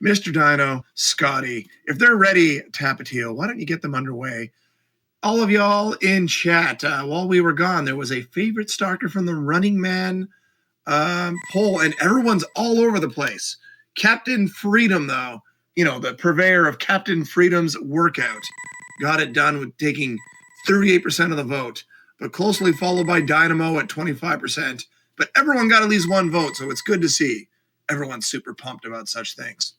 Mr. Dino, Skawttie. If they're ready, Tapatio, why don't you get them underway? All of y'all in chat, while we were gone, there was a favorite stalker from the Running Man poll, and everyone's all over the place. Captain Freedom, though, you know, the purveyor of Captain Freedom's workout, got it done with taking 38% of the vote, but closely followed by Dynamo at 25%. But everyone got at least one vote, so it's good to see. Everyone's super pumped about such things.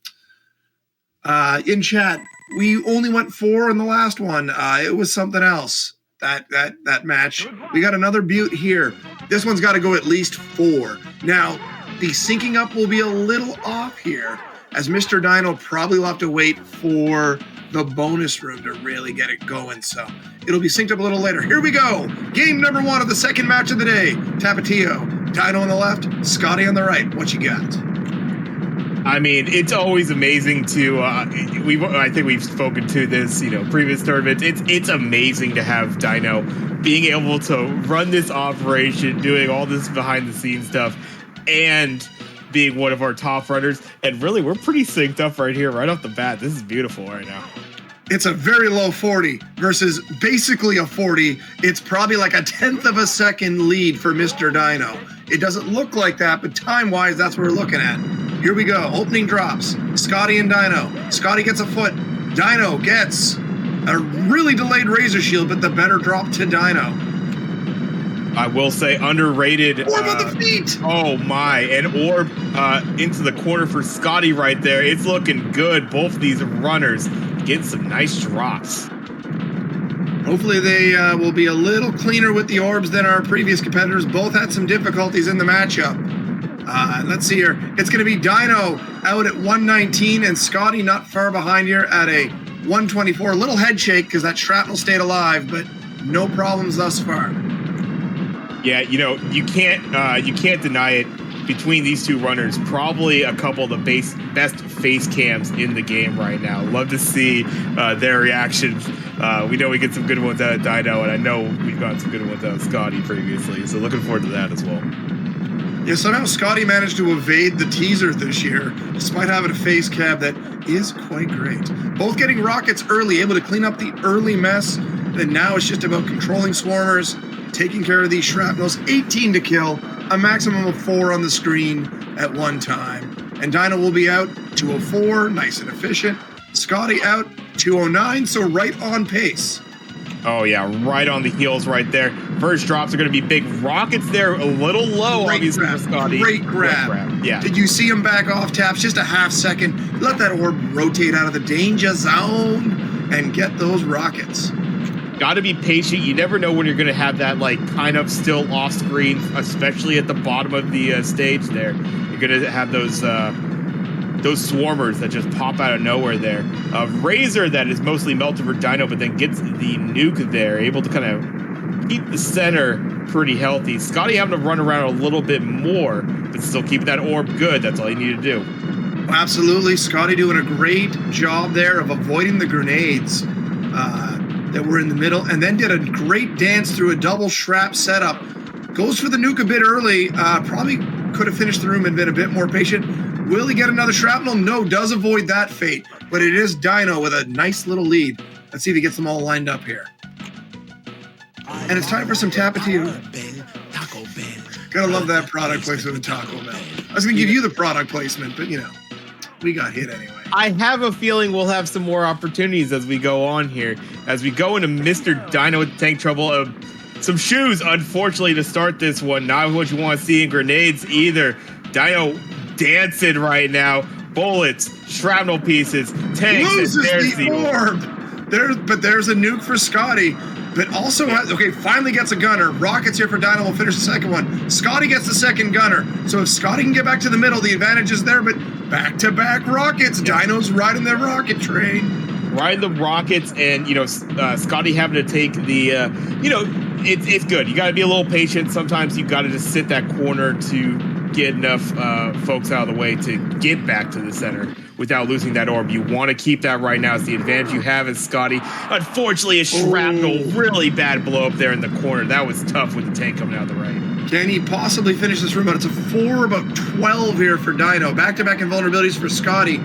In chat, we only went 4 in the last one. It was something else, that match. We got another butte here. This one's got to go at least 4. Now, the syncing up will be a little off here, as Mr. Dino probably will have to wait for the bonus room to really get it going. So it'll be synced up a little later. Here we go. Game number 1 of the second match of the day. Tapatio, Dino on the left, Skawttie on the right. What you got? I mean, it's always amazing to. I think we've spoken to this, previous tournaments. It's amazing to have Dino being able to run this operation, doing all this behind the scenes stuff, and being one of our top runners. And really, we're pretty synced up right here, right off the bat. This is beautiful right now. It's a very low 40 versus basically a 40. It's probably like a 1/10 of a second lead for Mr. Dino. It doesn't look like that, but time-wise, that's what we're looking at. Here we go. Opening drops. Skawttie and Dino. Skawttie gets a foot. Dino gets a really delayed razor shield, but the better drop to Dino. I will say underrated. Orb on the feet. Oh my, and orb into the corner for Skawttie right there. It's looking good. Both of these runners getting some nice drops. Hopefully they will be a little cleaner with the orbs than our previous competitors. Both had some difficulties in the matchup. Let's see here. It's going to be Dino out at 119 and Skawttie not far behind here at a 124. A little head shake because that shrapnel stayed alive, but no problems thus far. Yeah, you can't deny it. Between these two runners, probably a couple of the best face cams in the game right now. Love to see their reactions. We know we get some good ones out of Dino, and I know we've got some good ones out of Skawttie previously, so looking forward to that as well. Yeah, somehow Skawttie managed to evade the teaser this year, despite having a face cam that is quite great. Both getting rockets early, able to clean up the early mess, and now it's just about controlling swarmers, taking care of these shrapnels. 18 to kill, a maximum of 4 on the screen at one time. And Dino will be out 204, nice and efficient. Skawttie out 209, so right on pace. Oh yeah, right on the heels right there. First drops are going to be big. Rockets there, a little low, Great obviously, grab. for Skawttie. Great grab. Yeah. Did you see him back off taps? Just a half second. Let that orb rotate out of the danger zone and get those rockets. Got to be patient. You never know when you're going to have that, kind of still off screen, especially at the bottom of the stage there. You're going to have those swarmers that just pop out of nowhere there. Razor that is mostly melted for Dino, but then gets the nuke there, able to kind of keep the center pretty healthy. Skawttie having to run around a little bit more, but still keep that orb good. That's all you need to do. Absolutely. Skawttie doing a great job there of avoiding the grenades that were in the middle, and then did a great dance through a double shrap setup. Goes for the nuke a bit early. Probably could have finished the room and been a bit more patient. Will he get another shrapnel? No, does avoid that fate. But it is Dino with a nice little lead. Let's see if he gets them all lined up here. And it's time for some Tapatio. Gotta love that product placement with Taco Bell. I was gonna give you the product placement, but we got hit anyway. I have a feeling we'll have some more opportunities as we go on here. As we go into Mr. Dino with tank trouble. Some shoes, unfortunately, to start this one. Not what you want to see in grenades either. Dino dancing right now. Bullets, shrapnel pieces, tanks. Loses the orb. There's a nuke for Skawttie. But also, finally gets a gunner. Rockets here for Dino will finish the second one. Skawttie gets the second gunner. So if Skawttie can get back to the middle, the advantage is there, but back-to-back rockets. Dino's riding the rocket train. Riding the rockets, and, Skawttie having to take the, it's good. You got to be a little patient. Sometimes you got to just sit that corner to get enough folks out of the way to get back to the center without losing that orb. You want to keep that right now. It's the advantage you have as Skawttie. Unfortunately, a shrapnel, really bad blow up there in the corner. That was tough with the tank coming out of the right. Can he possibly finish this room out? It's a 4 about 12 here for Dino. Back-to-back invulnerabilities for Skawttie.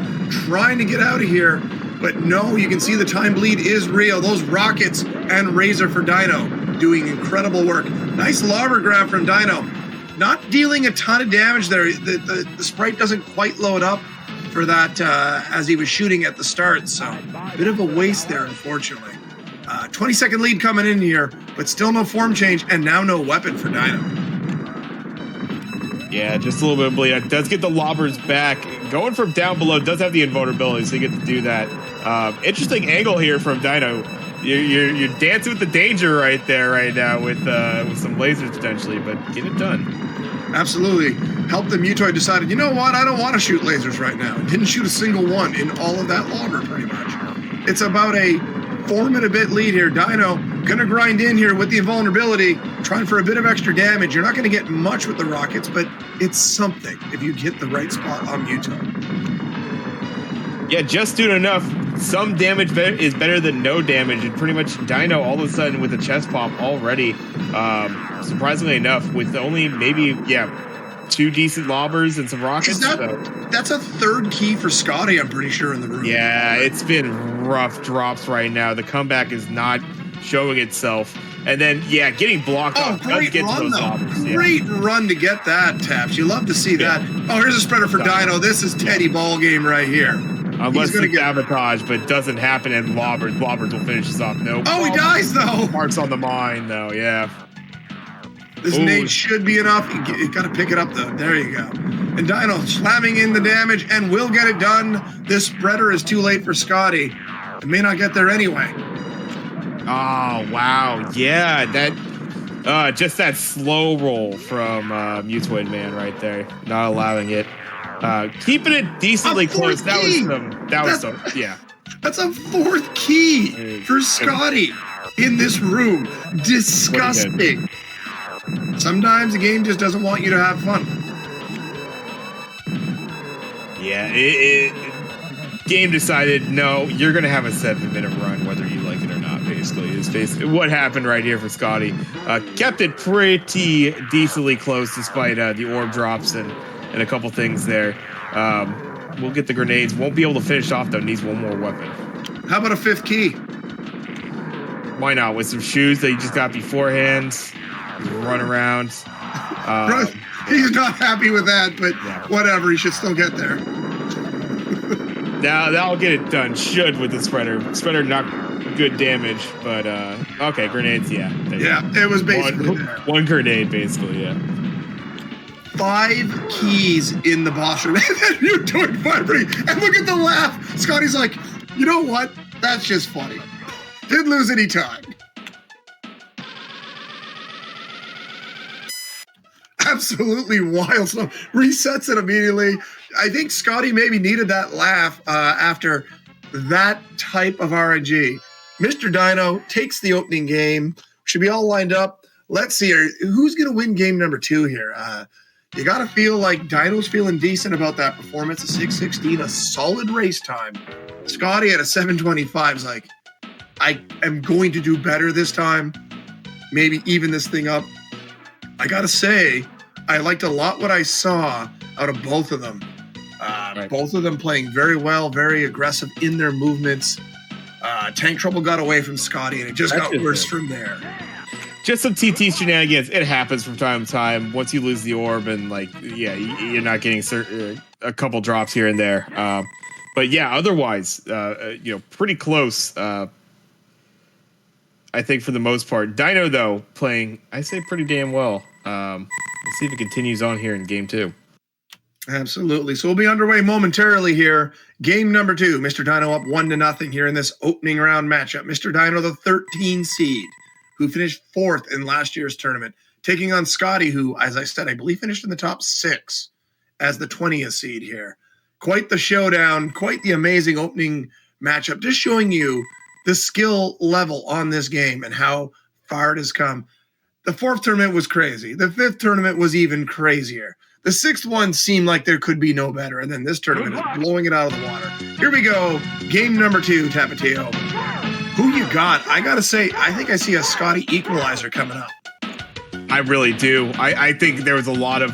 Trying to get out of here, but no, you can see the time bleed is real. Those rockets and Razor for Dino doing incredible work. Nice lobber grab from Dino. Not dealing a ton of damage there. The sprite doesn't quite load up for that as he was shooting at the start, so a bit of a waste there, unfortunately. 20-second lead coming in here, but still no form change, and now no weapon for Dino. Yeah, just a little bit of bleed. It does get the lobbers back. Going from down below does have the invulnerability, so you get to do that. Interesting angle here from Dino. You're dancing with the danger right there right now with some lasers potentially, but get it done. Absolutely. Help the Mutoid decided, you know what, I don't want to shoot lasers right now. Didn't shoot a single one in all of that lobber, pretty much. It's about a 4-minute lead here. Dino gonna grind in here with the invulnerability, trying for a bit of extra damage. You're not gonna get much with the rockets, but it's something if you get the right spot on Mutoid. Yeah, just doing enough. Some damage is better than no damage, and pretty much Dino all of a sudden with a chest pop already. Surprisingly enough, with only maybe 2 decent lobbers and some rockets. That's a third key for Skawttie, I'm pretty sure, in the room. Yeah, it's been rough drops right now. The comeback is not showing itself. And then, getting blocked off does get to those lobbers. Great run to get that, Taps. You love to see that. Oh, here's a spreader for Dino. This is Teddy ball game right here. Unless it's sabotage, but it doesn't happen, and lobbers will finish this off. Nope. Oh, he dies, though. Marks on the mine, though, yeah. This nade should be enough. You got to pick it up, though. There you go. And Dino slamming in the damage and will get it done. This spreader is too late for Skawttie. It may not get there anyway. Oh, wow. Yeah, that just that slow roll from Mutoid Man right there. Not allowing it. Keeping it decently close. That was some. That's a 4th key for Skawttie in this room. Disgusting. Sometimes the game just doesn't want you to have fun. Yeah, game decided, no, you're going to have a 7-minute run whether you like it or not, basically. Is basically what happened right here for Skawttie. Kept it pretty decently close despite the orb drops and a couple things there. We'll get the grenades. Won't be able to finish off, though. Needs one more weapon. How about a 5th key? Why not? With some shoes that you just got beforehand. Run around. He's not happy with that, but whatever. He should still get there. Now that'll get it done. Should with the spreader. Spreader not good damage, but okay, grenades. Yeah. It was basically one grenade, basically. Yeah. 5 keys in the boss room. And you're doing vibrating. And look at the laugh. Skawttie's like, you know what? That's just funny. Didn't lose any time. Absolutely wild stuff. Resets it immediately. I think Skawttie maybe needed that laugh after that type of RNG. Mr. Dino takes the opening game. Should be all lined up. Let's see here. Who's going to win game number 2 here? You got to feel like Dino's feeling decent about that performance. A 6:16, a solid race time. Skawttie at a 7:25 is like, I am going to do better this time. Maybe even this thing up. I got to say, I liked a lot what I saw out of both of them. Both of them playing very well, very aggressive in their movements. Tank Trouble got away from Skawttie, and it just got worse from there. Just some TT shenanigans. It happens from time to time. Once you lose the orb, and you're not getting a couple drops here and there. But yeah, otherwise, pretty close. I think for the most part. Dino though playing, I say pretty damn well. Let's see if it continues on here in game 2. Absolutely. So we'll be underway momentarily here. Game number 2. Mr. Dino up 1-0 here in this opening round matchup. Mr. Dino, the 13 seed, who finished 4th in last year's tournament, taking on Skawttie, who, as I said, I believe finished in the top 6 as the 20th seed here. Quite the showdown, quite the amazing opening matchup, just showing you the skill level on this game and how far it has come. The 4th tournament was crazy. The 5th tournament was even crazier. The sixth one seemed like there could be no better, and then this tournament is blowing it out of the water. Here we go. Game number 2, Tapatio. Who you got? I gotta say, I think I see a Skawttie equalizer coming up. I really do. I think there was a lot of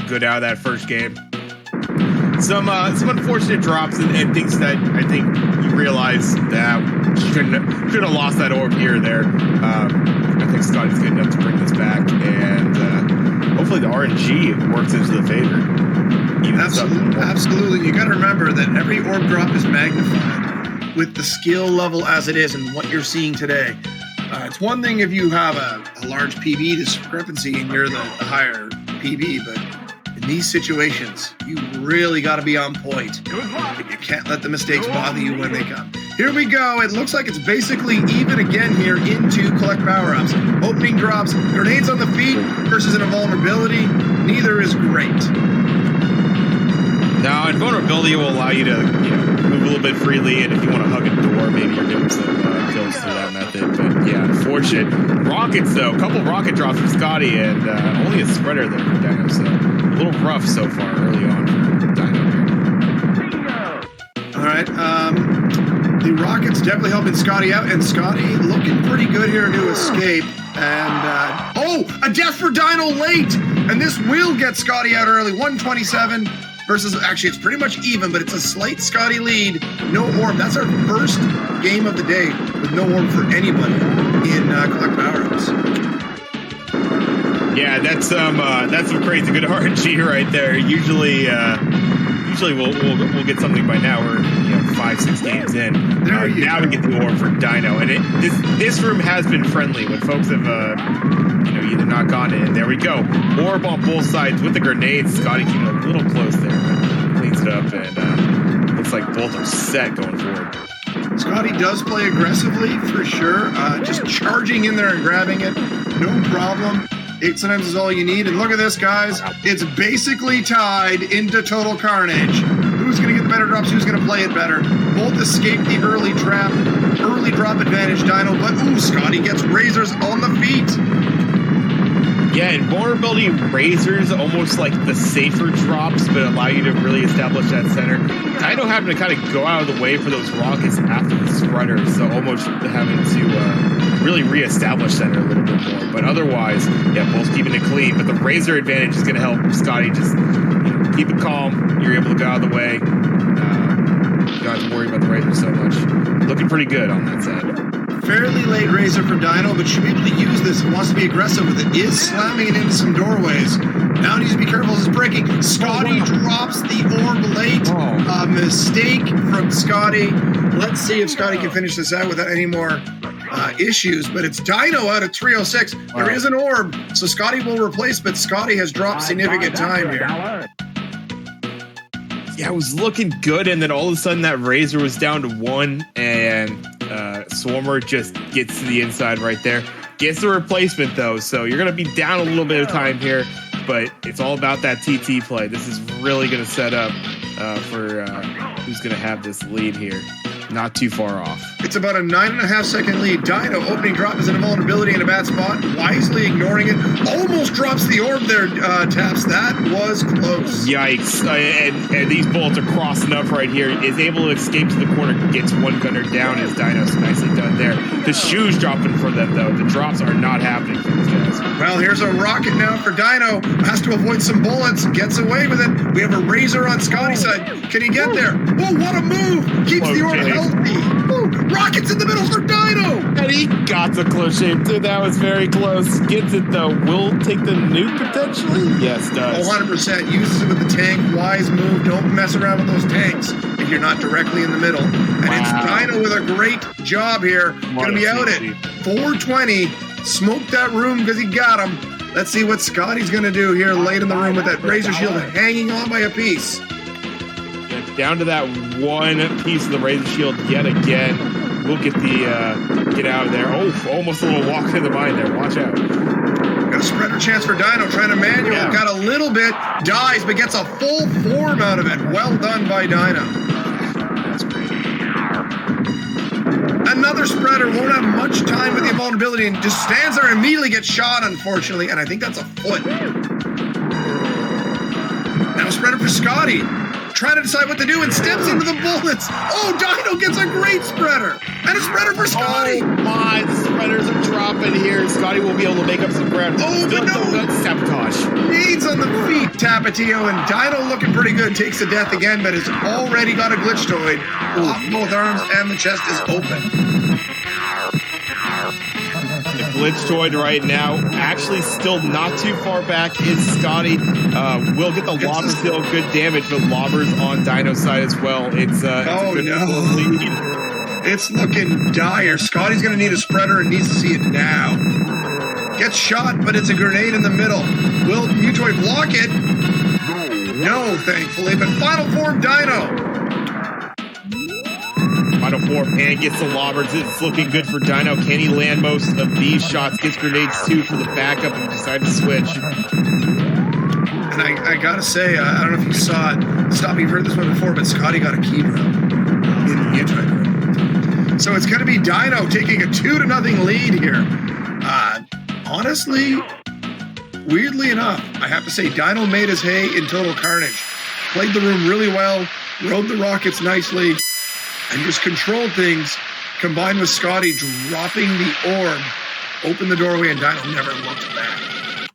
good out of that first game. Some unfortunate drops and things that I think you realize that shouldn't have lost that orb here or there. I think Skattie's good enough to bring this back, and hopefully the RNG works into the favor. Absolutely. You got to remember that every orb drop is magnified with the skill level as it is and what you're seeing today. It's one thing if you have a large PB discrepancy and you're the higher PB, but in these situations, you really got to be on point. You can't let the mistakes bother you when they come. Here we go. It looks like it's basically even again here into collect power-ups. Opening drops, grenades on the feet versus an invulnerability. Neither is great. Now, invulnerability will allow you to move a little bit freely, and if you want to hug a door, maybe you're getting some kills through that method. But yeah, unfortunate. Rockets, though. A couple rocket drops from Skawttie, and only a spreader there for Dino, so a little rough so far early on for Dino here. All right. The rockets definitely helping Skawttie out, and Skawttie looking pretty good here to escape. And, a death for Dino late! And this will get Skawttie out early. 127 versus, actually, it's pretty much even, but it's a slight Skawttie lead. No orb. That's our first game of the day with no orb for anybody in collect power-ups. Yeah, that's some crazy good RNG right there. Usually we'll get something by now. We're 5-6 games in. Now we get the orb for Dino, and this room has been friendly when folks have either not gone in. There we go. Orb on both sides with the grenades. Skawttie keeping a little close there, but cleans it up, and looks like both are set going forward. Skawttie does play aggressively for sure. Just charging in there and grabbing it, no problem. 8 sometimes is all you need. And look at this, guys. It's basically tied into total carnage. Who's going to get the better drops? Who's going to play it better? Both escape the early drop advantage, Dino. But, Skawttie gets razors on the feet. Yeah, and vulnerability razors almost like the safer drops, but allow you to really establish that center. Dino having to kind of go out of the way for those rockets after the spreaders, so almost having to really reestablish center a little bit more. But otherwise, both keeping it clean. But the razor advantage is going to help Skawttie just keep it calm. You're able to go out of the way. You don't have to worry about the razor so much. Looking pretty good on that side. Fairly late razor for Dino, but should be able to use this and wants to be aggressive with it. Is slamming it into some doorways. Now needs to be careful as it's breaking. Skawttie drops the orb late. A mistake from Skawttie. Let's see if Skawttie can finish this out without any more issues, but it's Dino out at 306. There is an orb, so Skawttie will replace, but Skawttie has dropped significant time here. Yeah, it was looking good, and then all of a sudden that razor was down to 1, and Swarmer just gets to the inside right there. Gets the replacement, though, so you're going to be down a little bit of time here, but it's all about that TT play. This is really going to set up for who's going to have this lead here. Not too far off. It's about a 9.5 second lead. Dino opening drop is an invulnerability in a bad spot, wisely ignoring it. Almost drops the orb there, Taps. That was close. Yikes. And these bullets are crossing up right here. Is able to escape to the corner, gets one gunner down as Dino's nicely done there. The shoes dropping for them, though. The drops are not happening for these guys. Well, here's a rocket now for Dino. Has to avoid some bullets. Gets away with it. We have a razor on Skattie's side. Can he get there? Oh, what a move. Keeps the orb healthy. Ooh, rockets in the middle for Dino. And he got the close shape, too. That was very close. Gets it, though. Will take the nuke, potentially? Yes, does. 100%. Uses it with the tank. Wise move. Don't mess around with those tanks if you're not directly in the middle. And it's Dino with a great job here. Going to be out at 420. Smoked that room because he got him. Let's see what Skattie's going to do here late in the room with that razor shield hanging on by a piece. Down to that one piece of the razor shield yet again. We'll get out of there. Oh, almost a little walk in the mine there. Watch out. Got a spreader chance for Dino, trying to manual. Yeah. Got a little bit, dies, but gets a full form out of it. Well done by Dino. That's great. Another spreader won't have much time with the invulnerability and just stands there and immediately gets shot, unfortunately. And I think that's a foot. Now spreader for Skawttie. Trying to decide what to do and steps into the bullets. Oh, Dino gets a great spreader. And a spreader for Skawttie. Oh my, the spreaders are dropping here. Skawttie will be able to make up some ground. Oh, but no. Sabotage. Nades on the feet, Tapatio, and Dino looking pretty good. Takes the death again, but has already got a glitchtoid. Off both arms, and the chest is open. The glitchtoid right now, actually still not too far back, is Skawttie. Will get the lobber still good damage, but lobbers on Dino's side as well. It's oh it's no. lead. It's looking dire. Scottie's going to need a spreader and needs to see it now. Gets shot, but it's a grenade in the middle. Will Mutoid block it? No, thankfully. But final form Dino. Final form and gets the lobbers. It's looking good for Dino. Can he land most of these shots? Gets grenades too for the backup and decide to switch. And I gotta say, I don't know if you saw it. Stop, you've heard this one before, but Skawttie got a key drop in the Mutoid room. So it's going to be Dino taking a 2-0 lead here. Honestly, weirdly enough, I have to say Dino made his hay in Total Carnage. Played the room really well, rode the rockets nicely, and just controlled things, combined with Skawttie dropping the orb, opened the doorway, and Dino never looked back.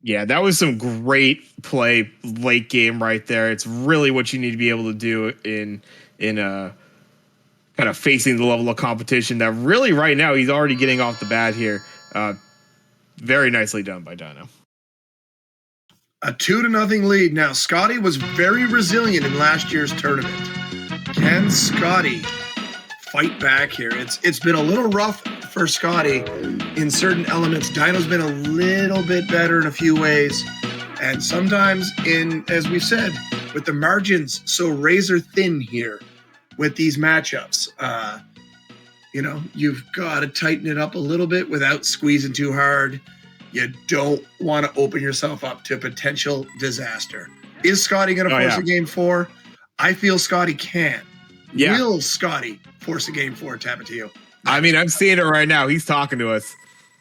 Yeah, that was some great play late game right there. It's really what you need to be able to do in kind of facing the level of competition that really right now he's already getting off the bat here. Very nicely done by Dino. A 2-0 lead. Now, Skawttie was very resilient in last year's tournament. Can Skawttie fight back here? It's been a little rough for Skawttie in certain elements. Dino's been a little bit better in a few ways. And sometimes as we said, with the margins so razor thin here with these matchups, you've got to tighten it up a little bit without squeezing too hard. You don't want to open yourself up to potential disaster. Is Skawttie going to force a game 4? I feel Skawttie can. Yeah. Will Skawttie force a game 4, Tapatio? I mean, I'm seeing it right now. He's talking to us.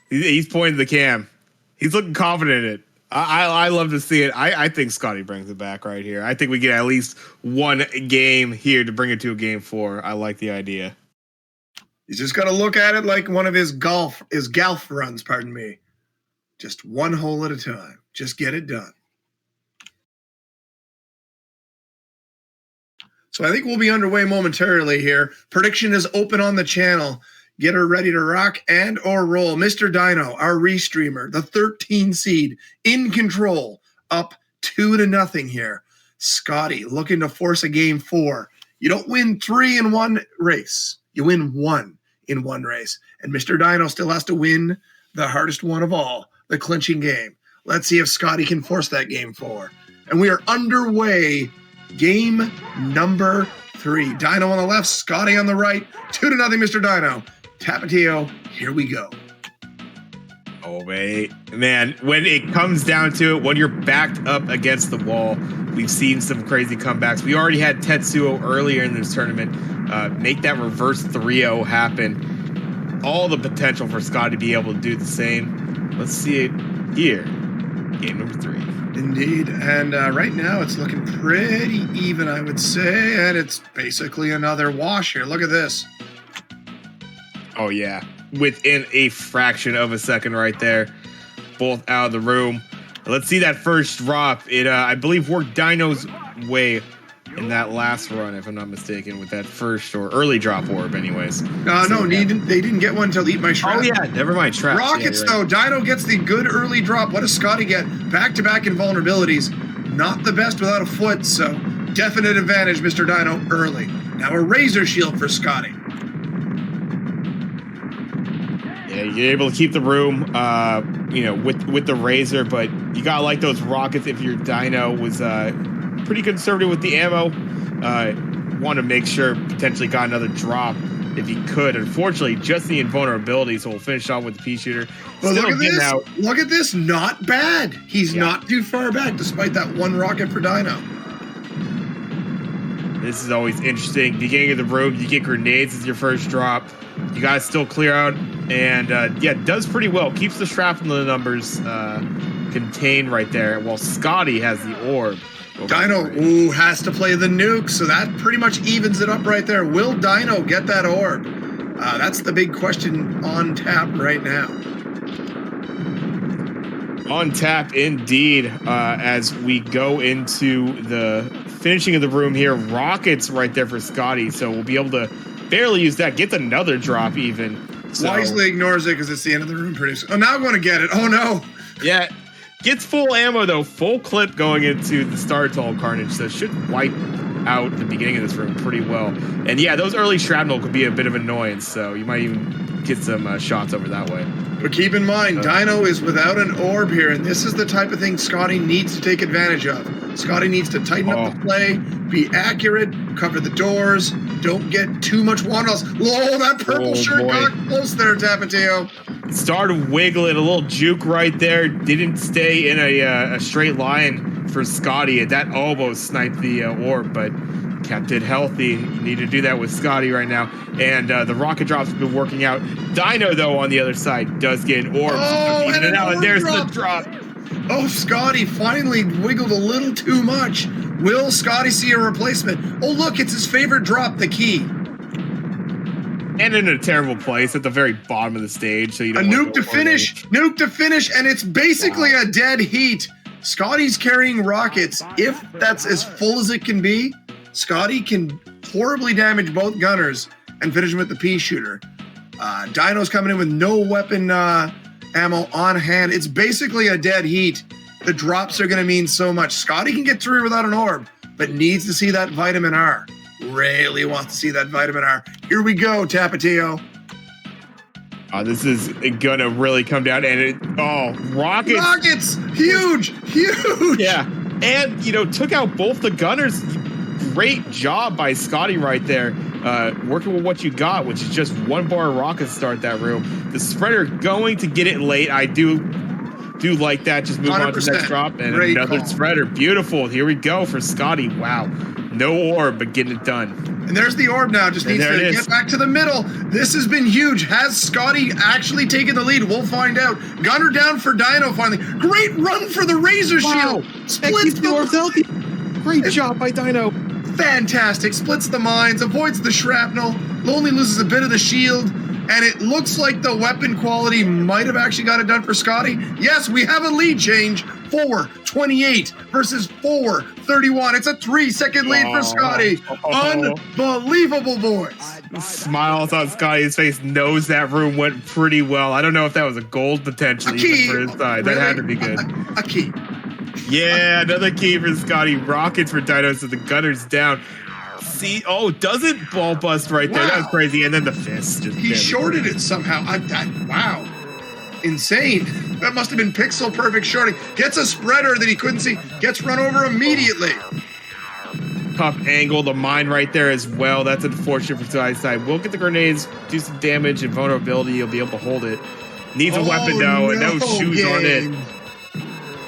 He's pointing to the cam. He's looking confident in it. I love to see it. I think Skawttie brings it back right here. I think we get at least one game here to bring it to a game 4. I like the idea. He's just got to look at it like one of his golf runs, pardon me. Just one hole at a time. Just get it done. So I think we'll be underway momentarily here. Prediction is open on the channel. Get her ready to rock and or roll. Mr. Dino, our restreamer, the 13 seed, in control, up 2-0 here. Skawttie looking to force a game 4. You don't win 3 in one race. You win 1 in one race. And Mr. Dino still has to win the hardest one of all, the clinching game. Let's see if Skawttie can force that game 4. And we are underway. Game number 3. Dino on the left, Skawttie on the right. 2-0, Mr. Dino. Tapatio, here we go. Oh, man, when it comes down to it, when you're backed up against the wall, we've seen some crazy comebacks. We already had Tetsuo earlier in this tournament make that reverse 3-0 happen. All the potential for Skawttie to be able to do the same. Let's see it here. Game number 3. Indeed, and right now it's looking pretty even, I would say, and it's basically another wash here. Look at this. Oh, yeah. Within a fraction of a second right there. Both out of the room. Let's see that first drop. It, I believe, worked Dino's way in that last run, if I'm not mistaken, with that first or early drop orb anyways. They didn't get one until Eat My Shrap. Oh, yeah, never mind. Traps. Rockets, though. Dino gets the good early drop. What does Skawttie get? Back-to-back invulnerabilities. Not the best without a foot, so definite advantage, Mr. Dino, early. Now a razor shield for Skawttie. Yeah, you're able to keep the room, with the razor, but you gotta like those rockets if your Dino was pretty conservative with the ammo. Want to make sure potentially got another drop if he could. Unfortunately, just the invulnerability, so we'll finish off with the pea shooter. But look at this. Look at this. Not bad. He's not too far back, despite that one rocket for Dino. This is always interesting. Beginning of the room, you get grenades as your first drop. You gotta still clear out, and does pretty well. Keeps the shrapnel in the numbers. contained right there, while Skawttie has the orb. Dino, has to play the nuke, so that pretty much evens it up right there. Will Dino get that orb? That's the big question on tap right now. On tap, indeed, as we go into the finishing of the room here. Rockets right there for Skawttie, so we'll be able to barely use that. Gets another drop even. So, wisely ignores it because it's the end of the room pretty soon. Oh, now I'm going to get it. Oh, no. Yeah. Gets full ammo, though. Full clip going into the Startall Carnage, so should wipe out the beginning of this room pretty well. And yeah, those early shrapnel could be a bit of annoyance, so you might even get some shots over that way. But keep in mind, Dino is without an orb here, and this is the type of thing Skawttie needs to take advantage of. Skawttie needs to tighten up the play, be accurate, cover the doors, don't get too much one-offs. Oh, that purple shirt got close there, Tapatio. Started wiggling, a little juke right there. Didn't stay in a straight line for Skawttie. That almost sniped the orb, but kept it healthy. You need to do that with Skawttie right now. And the rocket drops have been working out. Dino, though, on the other side, does get an orb. Oh, and there's the drop. Oh, Skawttie finally wiggled a little too much. Will Skawttie see a replacement? Oh, look, it's his favorite drop, the key. And in a terrible place at the very bottom of the stage. So you don't nuke to finish, and it's basically a dead heat. Skattie's carrying rockets. If that's as full as it can be, Skawttie can horribly damage both gunners and finish him with the pea shooter. Dino's coming in with no weapon ammo on hand. It's basically a dead heat. The drops are going to mean so much. Skawttie can get through without an orb, but needs to see that vitamin R. Really wants to see that vitamin R. Here we go, Tapatio. This is gonna really come down, and rockets, huge. Yeah, and took out both the gunners. Great job by Skawttie right there, working with what you got, which is just one bar of rockets to start that room. The spreader going to get it late. I do like that. Just move on to the next drop, and great another call. Spreader. Beautiful. Here we go for Skawttie. Wow. No orb, but getting it done. And there's the orb now. Just needs to get back to the middle. This has been huge. Has Skawttie actually taken the lead? We'll find out. Gunner down for Dino finally. Great run for the Razor Shield. Splits the orbs healthy. Great job by Dino. Fantastic. Splits the mines, avoids the shrapnel. Only loses a bit of the shield. And it looks like the weapon quality might have actually got it done for Skawttie. Yes, we have a lead change. 4:28 versus 4:31. It's a 3-second lead for Skawttie. Unbelievable, boys. Smiles on Skattie's face, knows that room went pretty well. I don't know if that was a gold potentially even for his side. That had to be good. A key. Yeah, another key for Skawttie. Rockets for Dino, so the gunner's down. See, doesn't ball bust right there. Wow. That was crazy. And then the fist. He shorted it somehow. Wow. Insane. That must have been pixel perfect shorting. Gets a spreader that he couldn't see. Gets run over immediately. Tough angle. The mine right there as well. That's unfortunate for Skattie's side. We'll get the grenades, do some damage and vulnerability. You'll be able to hold it. Needs a weapon though, and no shoes on it.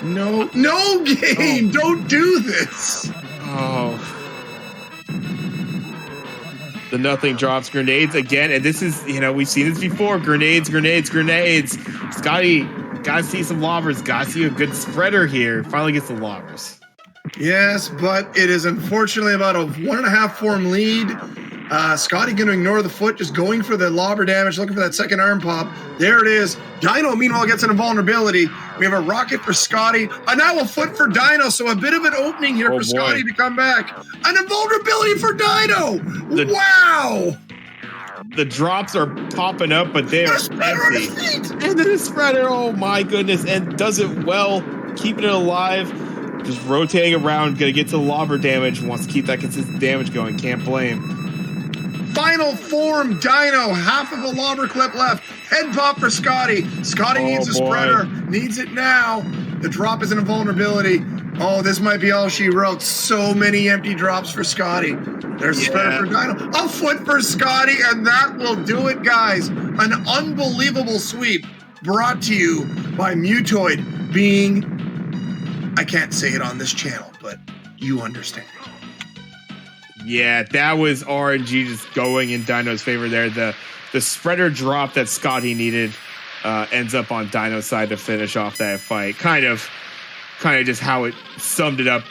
No game. Don't do this. The nothing drops grenades again, and this is, we've seen this before. Grenades. Skawttie, gotta see some lobbers, gotta see a good spreader here. Finally gets the lobbers. Yes, but it is unfortunately about a 1.5 form lead. Skawttie going to ignore the foot, just going for the lobber damage, looking for that second arm pop. There it is. Dino, meanwhile, gets an invulnerability. We have a rocket for Skawttie. Now a foot for Dino, so a bit of an opening here for Skawttie to come back. An invulnerability for Dino! Wow! The drops are popping up, but they are empty. And then the spreader, oh my goodness, and does it well, keeping it alive. Just rotating around, gonna get to the lobber damage, wants to keep that consistent damage going, can't blame. Final form Dino, half of a lobber clip left. Head pop for Skawttie. Skawttie needs a spreader, needs it now. The drop is an invulnerability. Oh, this might be all she wrote. So many empty drops for Skawttie. There's a spreader for Dino. A foot for Skawttie, and that will do it, guys. An unbelievable sweep brought to you by Mutoid being, I can't say it on this channel, but you understand. Yeah, that was RNG just going in Dino's favor there. The spreader drop that Skawttie needed ends up on Dino's side to finish off that fight. Kind of just how it summed it up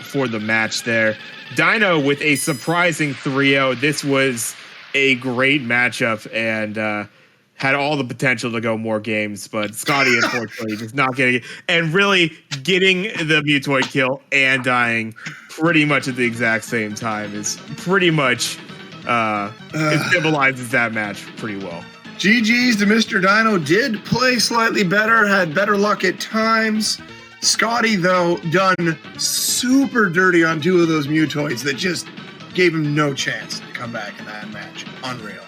for the match there. Dino with a surprising 3-0. This was a great matchup and had all the potential to go more games, but Skawttie unfortunately just not getting it, and really getting the Mutoid kill and dying pretty much at the exact same time is pretty much it symbolizes that match pretty well. GG's to Mr. Dino, did play slightly better, had better luck at times. Skawttie, though, done super dirty on 2 of those Mutoids that just gave him no chance to come back in that match. Unreal.